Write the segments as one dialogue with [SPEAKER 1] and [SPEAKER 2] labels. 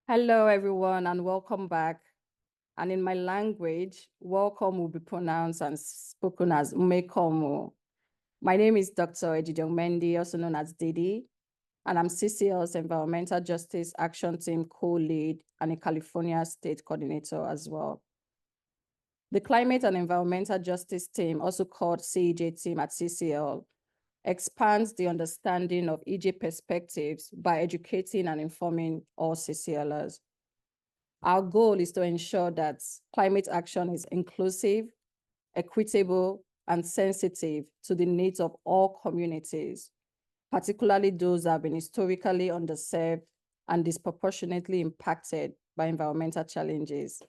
[SPEAKER 1] Hello, everyone, and welcome back. And in my language, welcome will be pronounced and spoken as Umekomo. My name is Dr. Ejidong Mendy, also known as Didi, and I'm CCL's Environmental Justice Action Team co-lead and a California State Coordinator as well. The Climate and Environmental Justice Team, also called CEJ Team at CCL, expands the understanding of EJ perspectives by educating and informing all CCLers. Our goal is to ensure that climate action is inclusive, equitable, and sensitive to the needs of all communities, particularly those that have been historically underserved and disproportionately impacted by environmental challenges.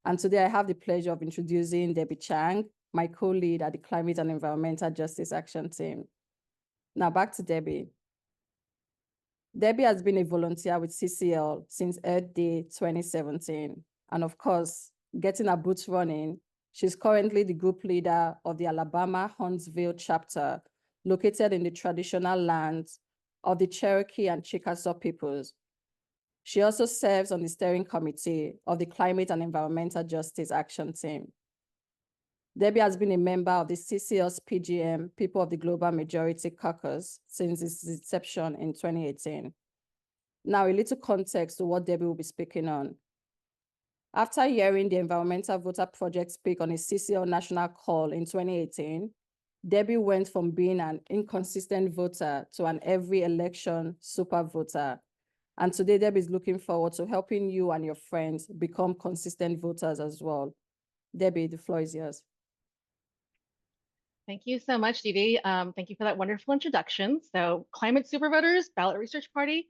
[SPEAKER 1] And today I have the pleasure of introducing Debbie Chang, my co-lead at the Climate and Environmental Justice Action Team. Now back to Debbie. Debbie has been a volunteer with CCL since Earth Day 2017. And of course, getting her boots running, she's currently the group leader of the Alabama Huntsville chapter, located in the traditional lands of the Cherokee and Chickasaw peoples. She also serves on the steering committee of the Climate and Environmental Justice Action Team. Debbie has been a member of the CCL's PGM, People of the Global Majority Caucus, since its inception in 2018. Now, a little context to what Debbie will be speaking on. After hearing the Environmental Voter Project speak on a CCL national call in 2018, Debbie went from being an inconsistent voter to an every election super voter. And today, Debbie is looking forward to helping you and your friends become consistent voters as well. Debbie, the floor is yours.
[SPEAKER 2] Thank you so much, Didi. Thank you for that wonderful introduction. So climate supervoters, ballot research party,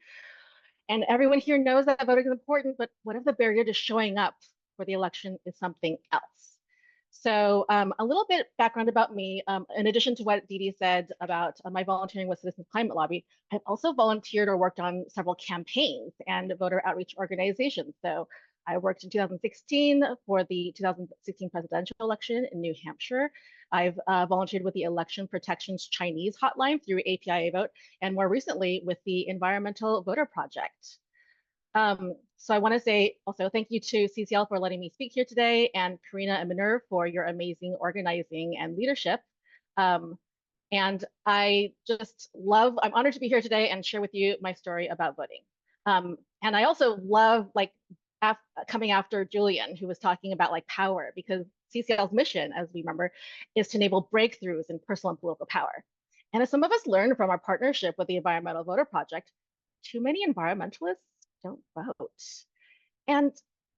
[SPEAKER 2] and everyone here knows that voting is important, but what if the barrier to showing up for the election is something else? So a little bit background about me, in addition to what Didi said about my volunteering with Citizens Climate Lobby, I've also volunteered or worked on several campaigns and voter outreach organizations. So I worked in 2016 for the 2016 presidential election in New Hampshire. I've volunteered with the Election Protections Chinese Hotline through APIA Vote, and more recently with the Environmental Voter Project. So I want to say also thank you to CCL for letting me speak here today, and Karina and Minur for your amazing organizing and leadership. And I'm honored to be here today and share with you my story about voting. And I also love coming after Julian, who was talking about power, because CCL's mission, as we remember, is to enable breakthroughs in personal and political power. And as some of us learned from our partnership with the Environmental Voter Project, too many environmentalists don't vote. And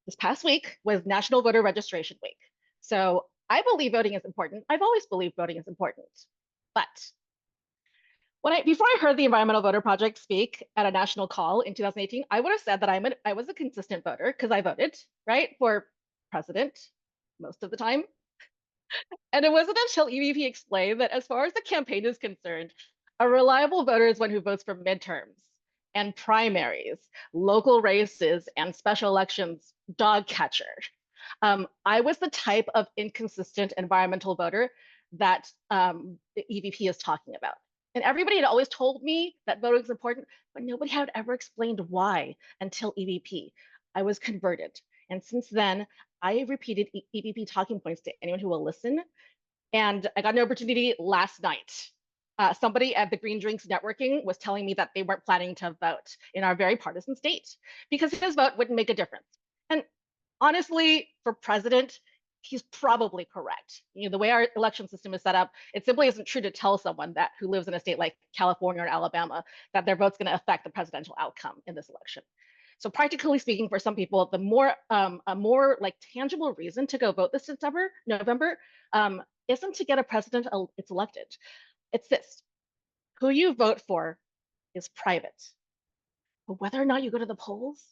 [SPEAKER 2] this past week was National Voter Registration Week. So I believe voting is important. I've always believed voting is important. But before I heard the Environmental Voter Project speak at a national call in 2018, I would have said that I was a consistent voter because I voted, right, for president most of the time. And it wasn't until EVP explained that as far as the campaign is concerned, a reliable voter is one who votes for midterms and primaries, local races, and special elections, dog catcher. I was the type of inconsistent environmental voter that the EVP is talking about. And everybody had always told me that voting is important, but nobody had ever explained why until EVP. I was converted. And since then, I repeated EVP talking points to anyone who will listen. And I got an opportunity last night. Somebody at the Green Drinks Networking was telling me that they weren't planning to vote in our very partisan state because his vote wouldn't make a difference. And honestly, for president, he's probably correct. The way our election system is set up, it simply isn't true to tell someone that who lives in a state like California or Alabama that their vote's going to affect the presidential outcome in this election. So practically speaking, for some people, a more tangible reason to go vote this November, isn't to get a president it's elected. It's this: who you vote for is private, but whether or not you go to the polls,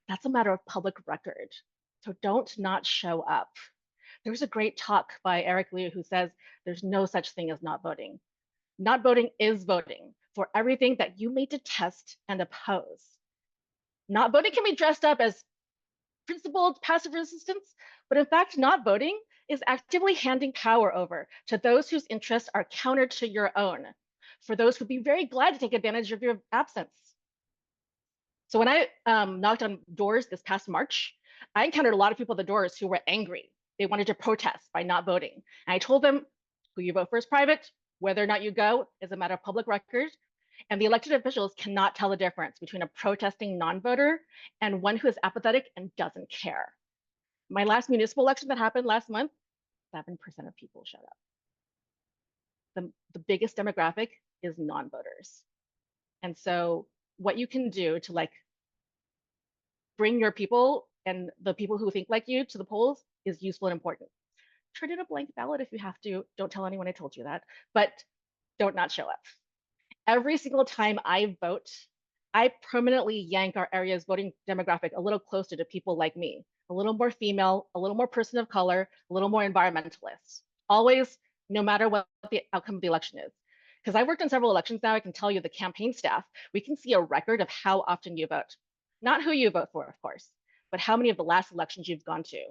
[SPEAKER 2] that's a matter of public record. So don't not show up. There's a great talk by Eric Liu who says there's no such thing as not voting. Not voting is voting for everything that you may detest and oppose. Not voting can be dressed up as principled passive resistance, but in fact, not voting is actively handing power over to those whose interests are counter to your own, for those who'd be very glad to take advantage of your absence. So when I knocked on doors this past March, I encountered a lot of people at the doors who were angry. They wanted to protest by not voting. And I told them, who you vote for is private. Whether or not you go is a matter of public record. And the elected officials cannot tell the difference between a protesting non-voter and one who is apathetic and doesn't care. My last municipal election that happened last month, 7% of people showed up. The biggest demographic is non-voters. And so what you can do to like bring your people and the people who think like you to the polls is useful and important. Turn in a blank ballot if you have to. Don't tell anyone I told you that, but don't not show up. Every single time I vote, I permanently yank our area's voting demographic a little closer to people like me, a little more female, a little more person of color, a little more environmentalist. Always, no matter what the outcome of the election is. Because I've worked in several elections now, I can tell you the campaign staff, we can see a record of how often you vote. Not who you vote for, of course, but how many of the last elections you've gone to.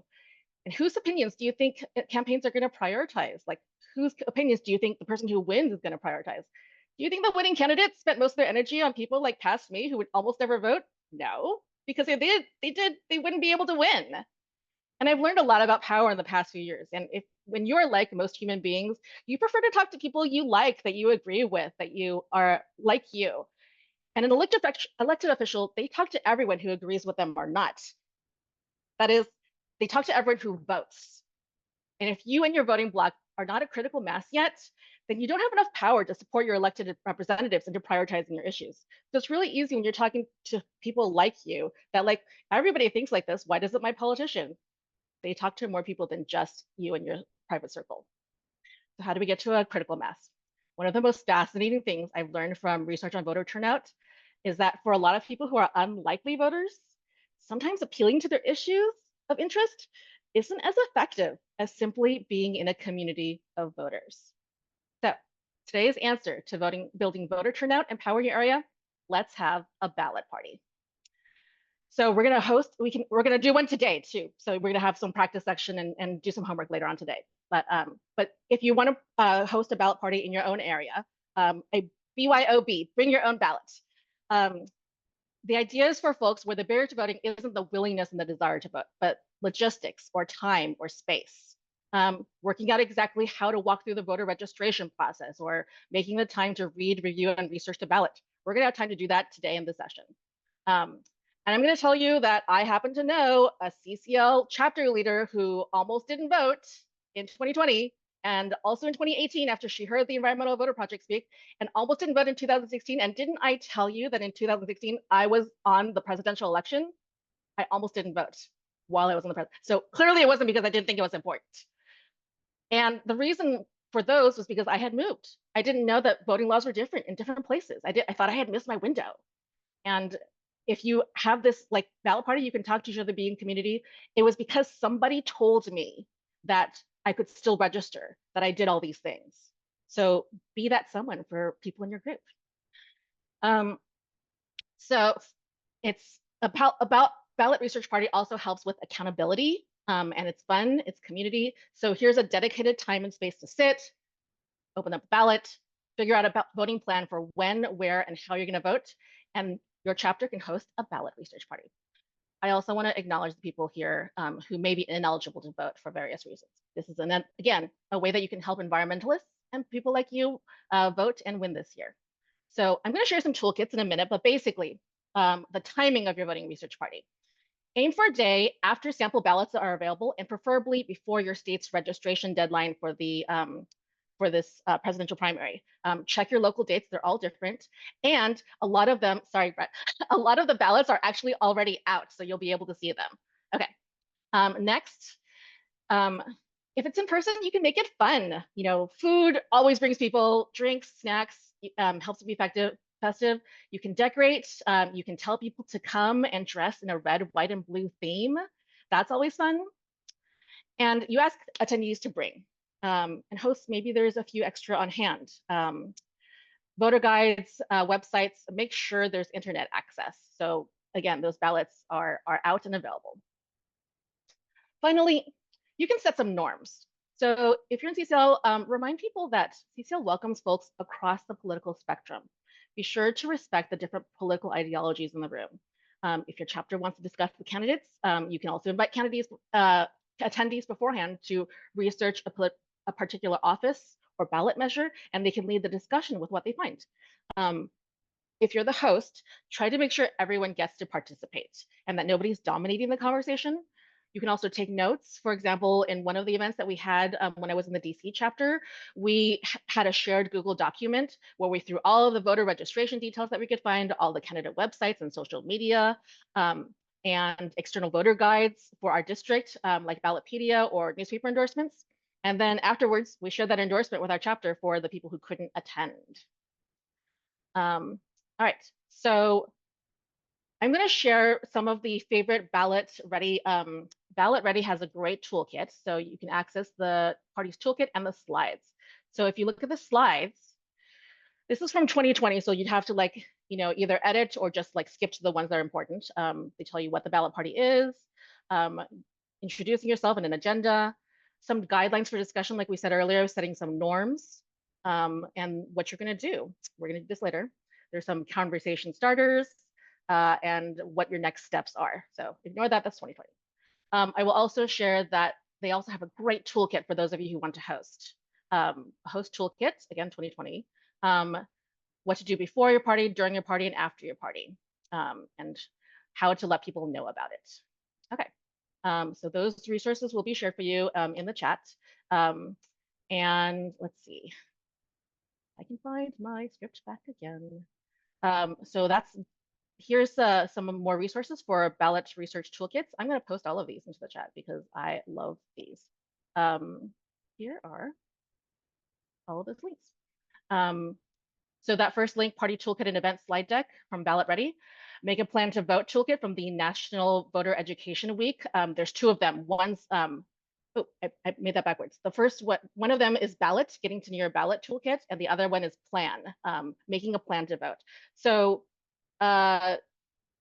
[SPEAKER 2] And whose opinions do you think campaigns are going to prioritize? Like, whose opinions do you think the person who wins is going to prioritize? Do you think the winning candidate spent most of their energy on people like past me who would almost never vote? No, because if they did, they wouldn't be able to win. And I've learned a lot about power in the past few years. And if when you're like most human beings, you prefer to talk to people you like, that you agree with, that you are like you. And an elected official, they talk to everyone who agrees with them or not. That is, they talk to everyone who votes. And if you and your voting bloc are not a critical mass yet, then you don't have enough power to support your elected representatives into prioritizing your issues. So it's really easy when you're talking to people like you that like, everybody thinks like this, why doesn't my politician? They talk to more people than just you and your private circle. So how do we get to a critical mass? One of the most fascinating things I've learned from research on voter turnout is that for a lot of people who are unlikely voters, sometimes appealing to their issues of interest isn't as effective as simply being in a community of voters. So today's answer to building voter turnout and power in your area, let's have a ballot party. So we're gonna host, we're gonna do one today too. So we're gonna have some practice section and do some homework later on today. But if you want to host a ballot party in your own area, a BYOB, bring your own ballot. The idea is for folks where the barrier to voting isn't the willingness and the desire to vote, but logistics or time or space. Working out exactly how to walk through the voter registration process or making the time to read, review, and research the ballot. We're gonna have time to do that today in this session. And I'm going to tell you that I happen to know a CCL chapter leader who almost didn't vote in 2020 and also in 2018 after she heard the Environmental Voter Project speak and almost didn't vote in 2016. And didn't I tell you that in 2016 I was on the presidential election? I almost didn't vote while I was on the president. So clearly it wasn't because I didn't think it was important. And the reason for those was because I had moved. I didn't know that voting laws were different in different places. I thought I had missed my window. And if you have this like ballot party, you can talk to each other, be in community. It was because somebody told me that I could still register, that I did all these things. So be that someone for people in your group. So it's about ballot research party also helps with accountability and it's fun, it's community. So here's a dedicated time and space to sit, open up a ballot, figure out a voting plan for when, where, and how you're gonna vote. And your chapter can host a ballot research party. I also want to acknowledge the people here who may be ineligible to vote for various reasons. This is, again, a way that you can help environmentalists and people like you vote and win this year. So I'm going to share some toolkits in a minute, but basically, the timing of your voting research party. Aim for a day after sample ballots are available and preferably before your state's registration deadline for the for this presidential primary. Check your local dates, they're all different. And a lot of them, sorry, Brett, a lot of the ballots are actually already out, so you'll be able to see them. Okay, next, if it's in person, you can make it fun. You know, food always brings people, drinks, snacks, helps to be festive. You can decorate, you can tell people to come and dress in a red, white, and blue theme. That's always fun. And you ask attendees to bring. And hosts, maybe there's a few extra on hand. Voter guides, websites, make sure there's internet access. So again, those ballots are out and available. Finally, you can set some norms. So if you're in CCL, remind people that CCL welcomes folks across the political spectrum. Be sure to respect the different political ideologies in the room. If your chapter wants to discuss the candidates, you can also invite attendees beforehand to research a particular office or ballot measure, and they can lead the discussion with what they find. If you're the host, try to make sure everyone gets to participate and that nobody's dominating the conversation. You can also take notes. For example, in one of the events that we had when I was in the DC chapter, we had a shared Google document where we threw all of the voter registration details that we could find, all the candidate websites and social media, and external voter guides for our district, like Ballotpedia or newspaper endorsements. And then afterwards, we shared that endorsement with our chapter for the people who couldn't attend. All right, so I'm going to share some of the favorite Ballot Ready. Ballot Ready has a great toolkit, so you can access the party's toolkit and the slides. So if you look at the slides, this is from 2020, so you'd have to either edit or just skip to the ones that are important. They tell you what the ballot party is, introducing yourself and an agenda, some guidelines for discussion, like we said earlier, setting some norms, and what you're going to do. We're going to do this later. There's some conversation starters and what your next steps are. So ignore that, that's 2020. I will also share that they also have a great toolkit for those of you who want to host. A host toolkit, again, 2020. What to do before your party, during your party, and after your party, and how to let people know about it. Okay, so those resources will be shared for you in the chat. And let's see, I can find my script back again. So here's some more resources for ballot research toolkits. I'm going to post all of these into the chat because I love these. Here are all of those links. So that first link, Party Toolkit and Event Slide Deck from Ballot Ready. Make a Plan to Vote Toolkit from the National Voter Education Week. There's two of them. One's, I made that backwards. The first, one of them is Ballot, Getting to Know Your Ballot Toolkit, and the other one is Plan, Making a Plan to Vote. So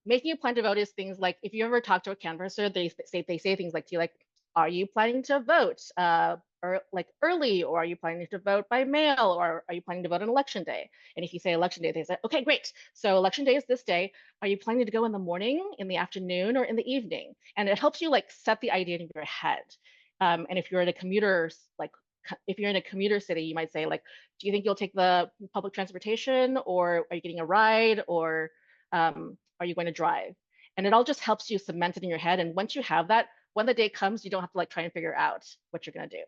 [SPEAKER 2] making a plan to vote is things like, if you ever talk to a canvasser, they say things like to you, are you planning to vote or early, or are you planning to vote by mail, or are you planning to vote on election day? And if you say election day, they say, okay, great. So election day is this day. Are you planning to go in the morning, in the afternoon, or in the evening? And it helps you set the idea in your head. And if you're in a commuter, if you're in a commuter city, you might say, do you think you'll take the public transportation, or are you getting a ride, or are you going to drive? And it all just helps you cement it in your head. And once you have that, when the day comes, you don't have to try and figure out what you're going to do.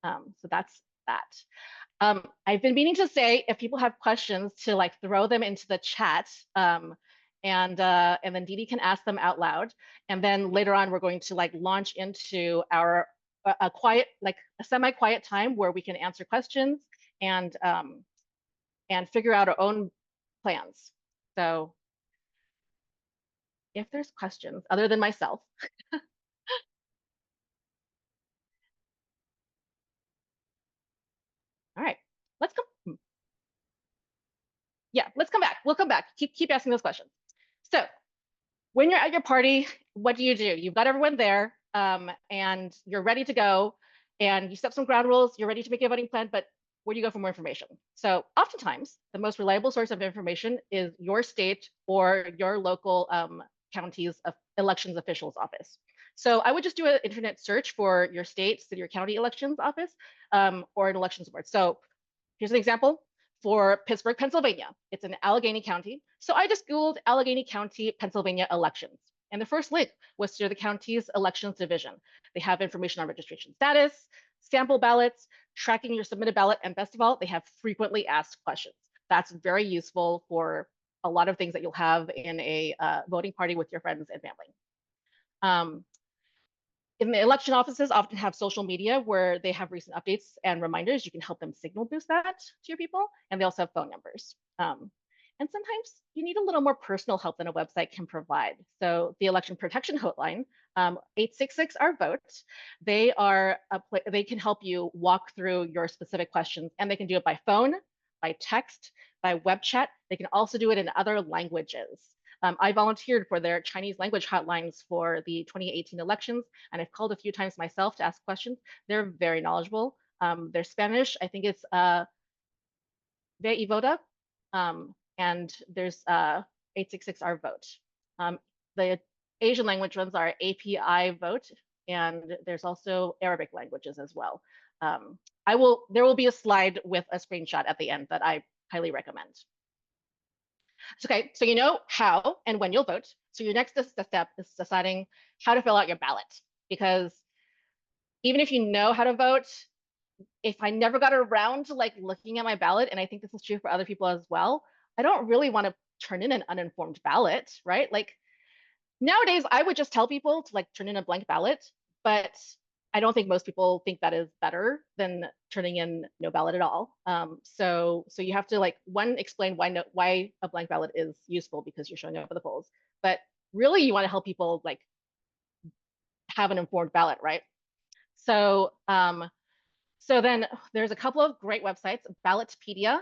[SPEAKER 2] So that's that. I've been meaning to say, if people have questions, to throw them into the chat, and then Didi can ask them out loud. And then later on, we're going to launch into our a semi-quiet time where we can answer questions and figure out our own plans. So if there's questions other than myself. All right, let's come. Yeah, let's come back. We'll come back. Keep asking those questions. So when you're at your party, what do? You've got everyone there, and you're ready to go, and you set some ground rules. You're ready to make a voting plan, but where do you go for more information? So oftentimes, the most reliable source of information is your state or your local county's elections officials office. So I would just do an internet search for your state, city, or county elections office, or an elections board. So here's an example for Pittsburgh, Pennsylvania. It's in Allegheny County. So I just Googled Allegheny County, Pennsylvania elections. And the first link was to the county's elections division. They have information on registration status, sample ballots, tracking your submitted ballot, and best of all, they have frequently asked questions. That's very useful for a lot of things that you'll have in a voting party with your friends and family. In the election offices often have social media where they have recent updates and reminders. You can help them signal boost that to your people. And they also have phone numbers. And sometimes you need a little more personal help than a website can provide. So the election protection hotline, 866 our vote, they can help you walk through your specific questions, and they can do it by phone, by text, by web chat. They can also do it in other languages. I volunteered for their Chinese language hotlines for the 2018 elections, and I've called a few times myself to ask questions. They're very knowledgeable. Their Spanish, I think it's Ve y Voda, and there's 866 our vote. The Asian language ones are API vote, and there's also Arabic languages as well. There will be a slide with a screenshot at the end that I highly recommend. Okay, so you know how and when you'll vote. So your next step is deciding how to fill out your ballot. Because even if you know how to vote, if I never got around to like looking at my ballot, and I think this is true for other people as well, I don't really want to turn in an uninformed ballot, right? Like nowadays, I would just tell people to like turn in a blank ballot, but I don't think most people think that is better than turning in no ballot at all. So you have to like explain why a blank ballot is useful because you're showing up for the polls, but really you want to help people like have an informed ballot, right? So so then there's a couple of great websites. Ballotpedia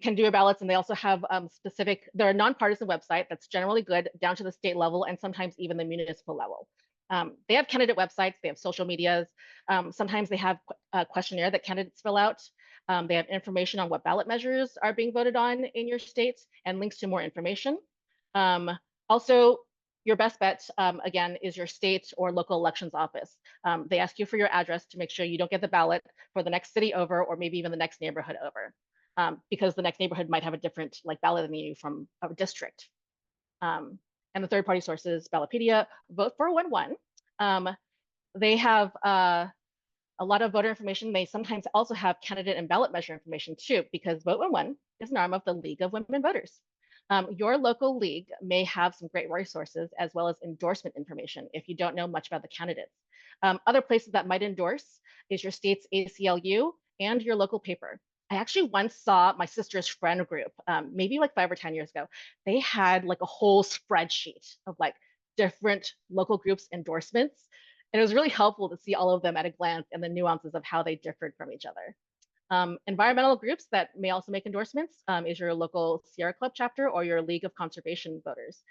[SPEAKER 2] can do ballots, and they also have they're a nonpartisan website that's generally good down to the state level and sometimes even the municipal level. They have candidate websites, they have social medias. Sometimes they have a questionnaire that candidates fill out. They have information on what ballot measures are being voted on in your state and links to more information. Also, your best bet, again, is your state or local elections office. They ask you for your address to make sure you don't get the ballot for the next city over or maybe even the next neighborhood over. Because the next neighborhood might have a different like ballot than you from a district. And the third-party sources, Ballotpedia, Vote 411. They have a lot of voter information. They sometimes also have candidate and ballot measure information too, because Vote 111 is an arm of the League of Women Voters. Your local league may have some great resources as well as endorsement information if you don't know much about the candidates. Other places that might endorse is your state's ACLU and your local paper. I actually once saw my sister's friend group, maybe like 5 or 10 years ago. They had like a whole spreadsheet of like different local groups' endorsements. And it was really helpful to see all of them at a glance and the nuances of how they differed from each other. Environmental groups that may also make endorsements is your local Sierra Club chapter or your League of Conservation Voters.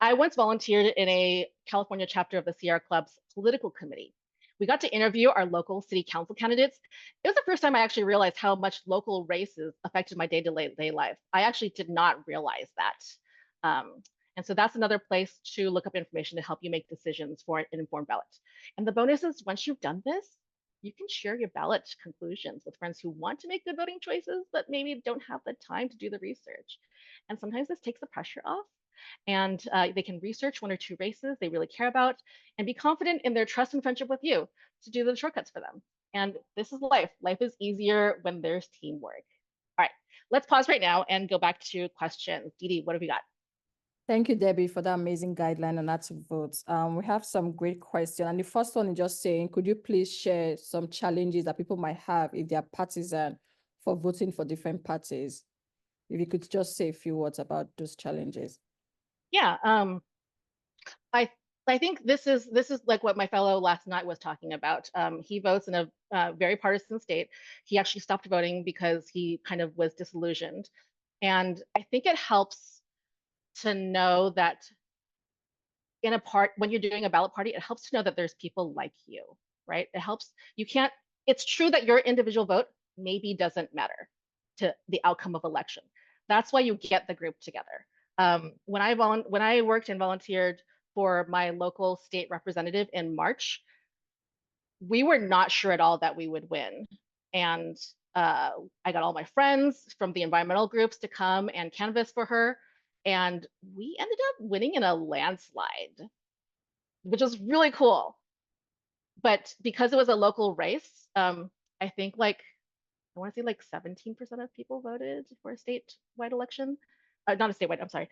[SPEAKER 2] I once volunteered in a California chapter of the Sierra Club's political committee. We got to interview our local city council candidates. It was the first time I actually realized how much local races affected my day-to-day life. I actually did not realize that. And so that's another place to look up information to help you make decisions for an informed ballot. And the bonus is once you've done this, you can share your ballot conclusions with friends who want to make good voting choices, but maybe don't have the time to do the research. And sometimes this takes the pressure off, and they can research 1 or 2 races they really care about and be confident in their trust and friendship with you to do the shortcuts for them. And this is life. Life is easier when there's teamwork. All right, let's pause right now and go back to questions. Didi, what have we got?
[SPEAKER 1] Thank you, Debbie, for that amazing guideline on how to vote. We have some great questions. And the first one is just saying, could you please share some challenges that people might have if they are partisan for voting for different parties? If you could just say a few words about those challenges.
[SPEAKER 2] Yeah, I think this is like what my fellow last night was talking about. He votes in a very partisan state. He actually stopped voting because he kind of was disillusioned. And I think it helps to know that when you're doing a ballot party, it helps to know that there's people like you, right? It helps, it's true that your individual vote maybe doesn't matter to the outcome of election. That's why you get the group together. When I worked and volunteered for my local state representative in March, we were not sure at all that we would win. And I got all my friends from the environmental groups to come and canvass for her. And we ended up winning in a landslide, which was really cool. But because it was a local race, I think I want to say like 17% of people voted for a statewide election. Not a statewide, I'm sorry,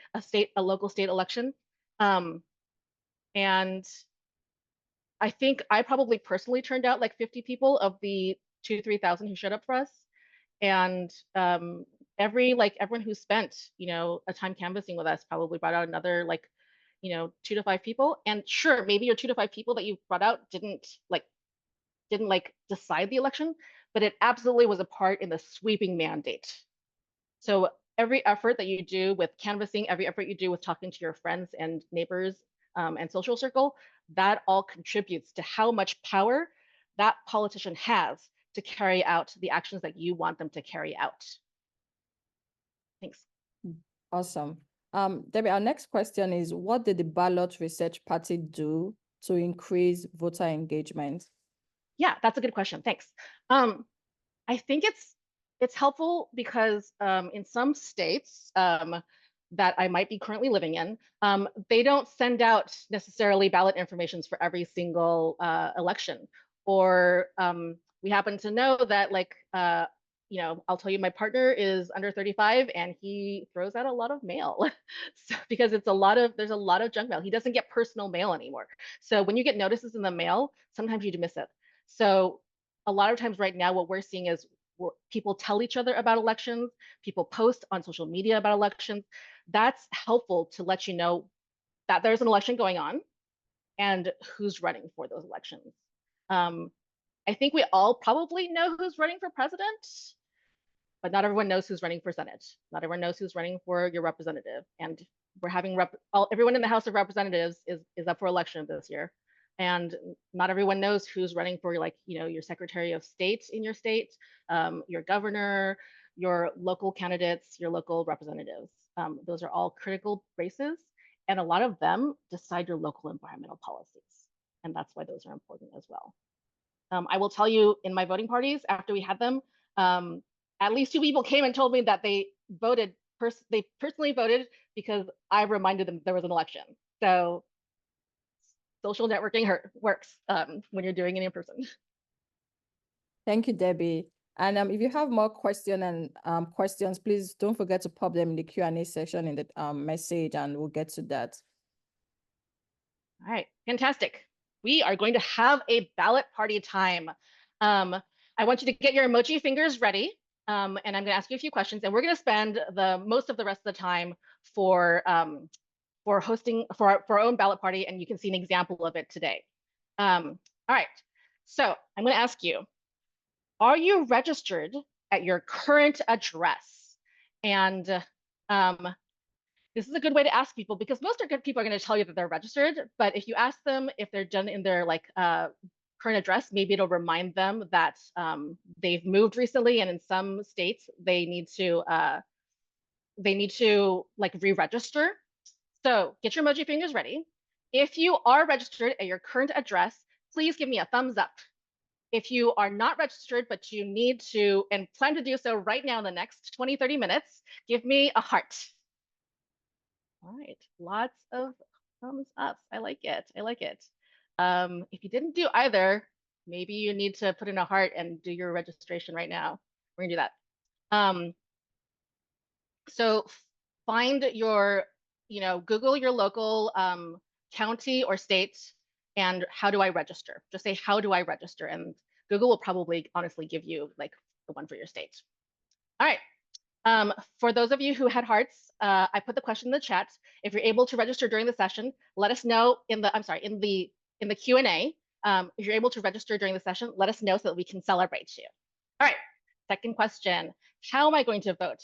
[SPEAKER 2] a local state election. And I think I probably personally turned out like 50 people of the 2,000-3,000 who showed up for us. And everyone who spent, a time canvassing with us probably brought out another 2 to 5 people. And sure, maybe your 2 to 5 people that you brought out didn't decide the election, but it absolutely was a part in the sweeping mandate. So every effort that you do with canvassing, every effort you do with talking to your friends and neighbors and social circle, that all contributes to how much power that politician has to carry out the actions that you want them to carry out. Thanks.
[SPEAKER 1] Awesome. Debbie, our next question is, what did the Ballot Research Party do to increase voter engagement?
[SPEAKER 2] Yeah, that's a good question. Thanks. I think it's helpful because in some states that I might be currently living in, they don't send out necessarily ballot informations for every single election. Or we happen to know that I'll tell you, my partner is under 35 and he throws out a lot of mail because there's a lot of junk mail. He doesn't get personal mail anymore. So when you get notices in the mail, sometimes you miss it. So a lot of times right now, what we're seeing is people tell each other about elections, people post on social media about elections. That's helpful to let you know that there's an election going on and who's running for those elections. I think we all probably know who's running for president, but not everyone knows who's running for Senate. Not everyone knows who's running for your representative. And we're having everyone in the House of Representatives is up for election this year. And not everyone knows who's running for, your Secretary of State in your state, your governor, your local candidates, your local representatives. Those are all critical races, and a lot of them decide your local environmental policies. And that's why those are important as well. I will tell you, in my voting parties, after we had them, at least 2 people came and told me that they personally voted because I reminded them there was an election. So social networking works when you're doing it in person.
[SPEAKER 1] Thank you, Debbie. And if you have more questions, please don't forget to pop them in the Q&A section in the message, and we'll get to that.
[SPEAKER 2] All right, fantastic. We are going to have a ballot party time. I want you to get your emoji fingers ready, and I'm going to ask you a few questions, and we're going to spend most of the rest of the time for hosting for our own ballot party, and you can see an example of it today. All right, so I'm going to ask you, are you registered at your current address? And this is a good way to ask people, because most people are going to tell you that they're registered, but if you ask them if they're done in their current address, maybe it'll remind them that they've moved recently, and in some states they need to re-register. So get your emoji fingers ready. If you are registered at your current address, please give me a thumbs up. If you are not registered, but you need to and plan to do so right now in the next 20, 30 minutes, give me a heart. All right, lots of thumbs up. I like it. I like it. If you didn't do either, maybe you need to put in a heart and do your registration right now. We're gonna do that. So find your, Google your local county or state and how do I register? Just say, how do I register? And Google will probably honestly give you the one for your state. All right. For those of you who had hearts, I put the question in the chat. If you're able to register during the session, let us know in the Q&A. If you're able to register during the session, let us know so that we can celebrate you. All right. Second question, how am I going to vote?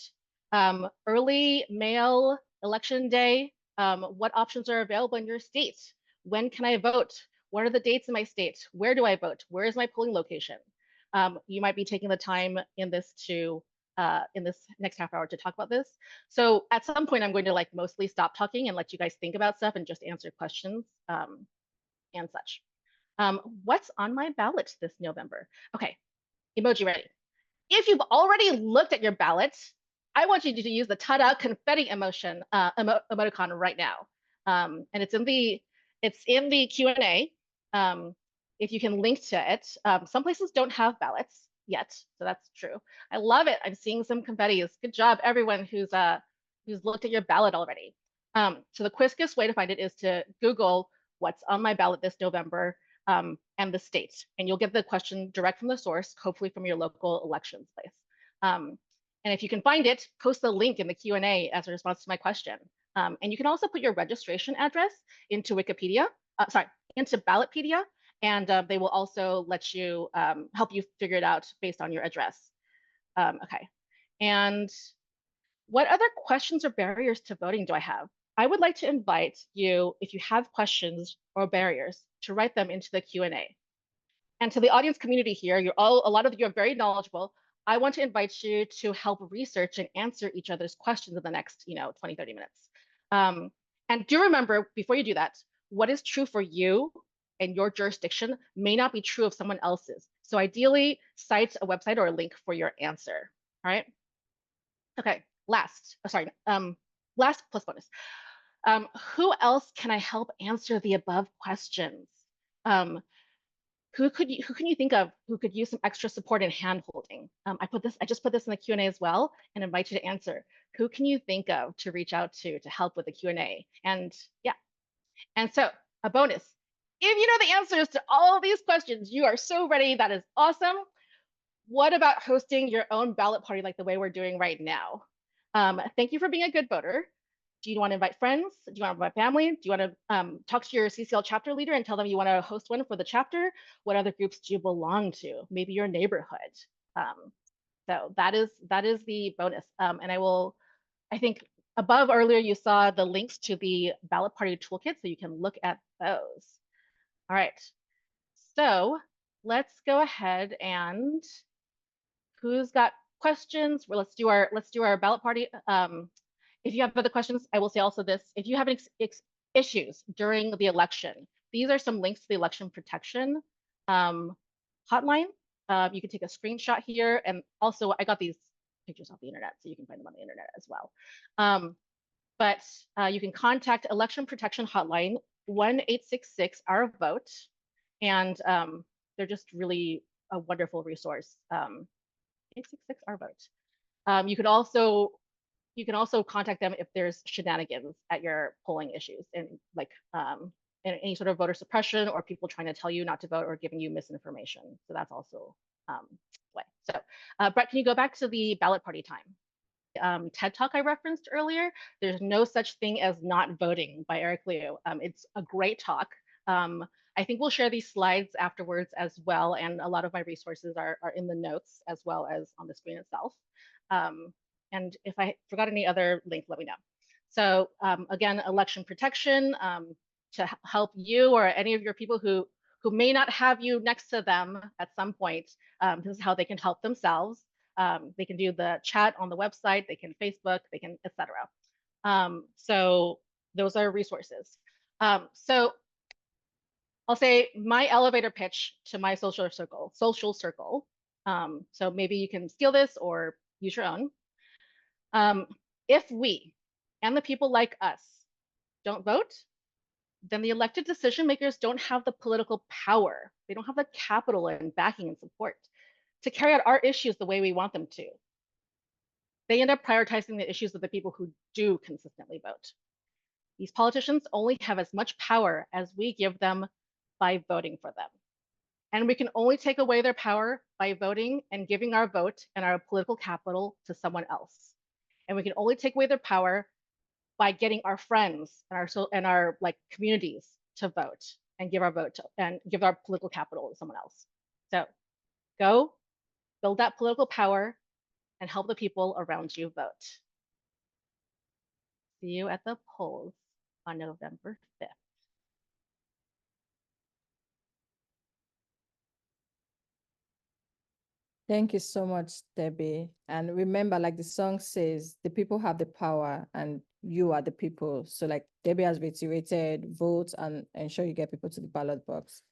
[SPEAKER 2] Early mail election day, what options are available in your state? When can I vote? What are the dates in my state? Where do I vote? Where is my polling location? You might be taking the time in this next half hour to talk about this. So at some point, I'm going to mostly stop talking and let you guys think about stuff and just answer questions and such. What's on my ballot this November? Okay, emoji ready. If you've already looked at your ballot, I want you to use the ta-da confetti emoticon right now. And it's in the Q&A. If you can link to it. Some places don't have ballots yet, so that's true. I love it. I'm seeing some confetti. Good job, everyone who's looked at your ballot already. So the quickest way to find it is to Google what's on my ballot this November and the state, and you'll get the question direct from the source, hopefully from your local elections place. And if you can find it, post the link in the Q&A as a response to my question. And you can also put your registration address into Wikipedia, into Ballotpedia, and they will also let you help you figure it out based on your address. Okay, and what other questions or barriers to voting do I have? I would like to invite you, if you have questions or barriers, to write them into the Q&A. And to the audience community here, a lot of you are very knowledgeable. I want to invite you to help research and answer each other's questions in the next 20, 30 minutes. And do remember, before you do that, what is true for you and your jurisdiction may not be true of someone else's. So ideally, cite a website or a link for your answer. All right. Okay. Last plus bonus. Who else can I help answer the above questions? Who can you think of who could use some extra support and hand holding? I just put this in the Q&A as well and invite you to answer. Who can you think of to reach out to help with the Q&A? And yeah, and so a bonus. If you know the answers to all of these questions, you are so ready. That is awesome. What about hosting your own ballot party like the way we're doing right now? Thank you for being a good voter. Do you want to invite friends? Do you want to invite family? Do you want to talk to your CCL chapter leader and tell them you want to host one for the chapter? What other groups do you belong to? Maybe your neighborhood. So that is the bonus. And I think above earlier you saw the links to the ballot party toolkit, so you can look at those. All right. So let's go ahead and who's got questions? Well, let's do our ballot party. If you have other questions, I will say also this: if you have issues during the election, these are some links to the election protection hotline. You can take a screenshot here, and also I got these pictures off the internet, so you can find them on the internet as well. But you can contact Election Protection Hotline 1-866-OUR-VOTE, and they're just really a wonderful resource. 866-OUR-VOTE. You can also contact them if there's shenanigans at your polling issues and like in any sort of voter suppression or people trying to tell you not to vote or giving you misinformation. So that's also way. So Brett, can you go back to the ballot party time? TED Talk I referenced earlier, there's no such thing as not voting by Eric Liu. It's a great talk. I think we'll share these slides afterwards as well, and a lot of my resources are in the notes as well as on the screen itself. And if I forgot any other link, let me know. So again, election protection to help you or any of your people who may not have you next to them at some point. This is how they can help themselves. They can do the chat on the website, they can Facebook, they can, etc. So those are resources. So I'll say my elevator pitch to my social circle. So maybe you can steal this or use your own. If we and the people like us don't vote, then the elected decision makers don't have the political power. They don't have the capital and backing and support to carry out our issues the way we want them to. They end up prioritizing the issues of the people who do consistently vote. These politicians only have as much power as we give them by voting for them. And we can only take away their power by voting and giving our vote and our political capital to someone else. And we can only take away their power by getting our friends and our like communities to vote and give our vote and give our political capital to someone else. So go build that political power and help the people around you vote. See you at the polls on November 5th.
[SPEAKER 1] Thank you so much, Debbie. And remember, like the song says, the people have the power and you are the people. So like Debbie has reiterated, vote and ensure you get people to the ballot box.